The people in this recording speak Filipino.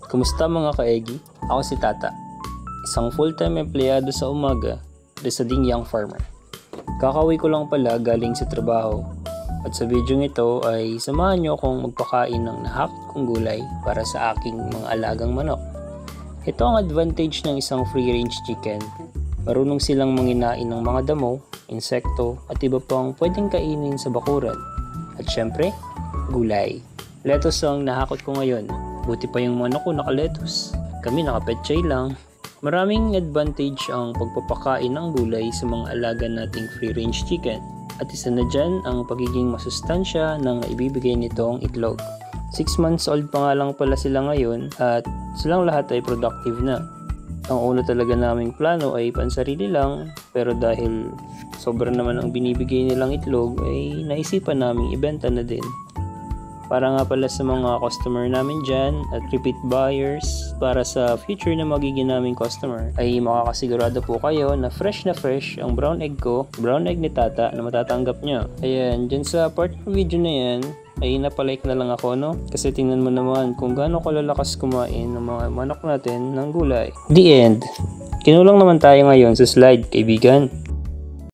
Kumusta mga kaegi? Ako si Tata, isang full-time empleyado sa umaga, residing young farmer. Kakauwi ko lang pala galing sa trabaho at sa video ito ay samahan nyo akong magpakain ng nahak kong gulay para sa aking mga alagang manok. Ito ang advantage ng isang free-range chicken. Marunong silang manginain ng mga damo, insekto at iba pang pwedeng kainin sa bakuran. At syempre, gulay. Lettuce ang nahakot ko ngayon. Buti pa yung manok ko naka-lettuce. Kami naka-petchay lang. Maraming advantage ang pagpapakain ng gulay sa mga alaga nating free-range chicken. At isa na dyan ang pagiging masustansya ng ibibigay nitong itlog. 6 months old pa nga lang pala sila ngayon at silang lahat ay productive na. Ang una talaga naming plano ay pansarili lang, pero dahil sobra naman ang binibigay nilang itlog ay naisipan naming ibenta na din. Para nga pala sa mga customer namin dyan at repeat buyers, para sa future na magiging naming customer, ay makakasigurado po kayo na fresh ang brown egg ko, brown egg ni Tata na matatanggap nyo. Ayan, dyan sa part ng video na yan, ay napalike na lang ako, no? Kasi tingnan mo naman kung gaano kalalakas kumain ng mga manok natin ng gulay. The end. Kinulang naman tayo ngayon sa slide, kaibigan.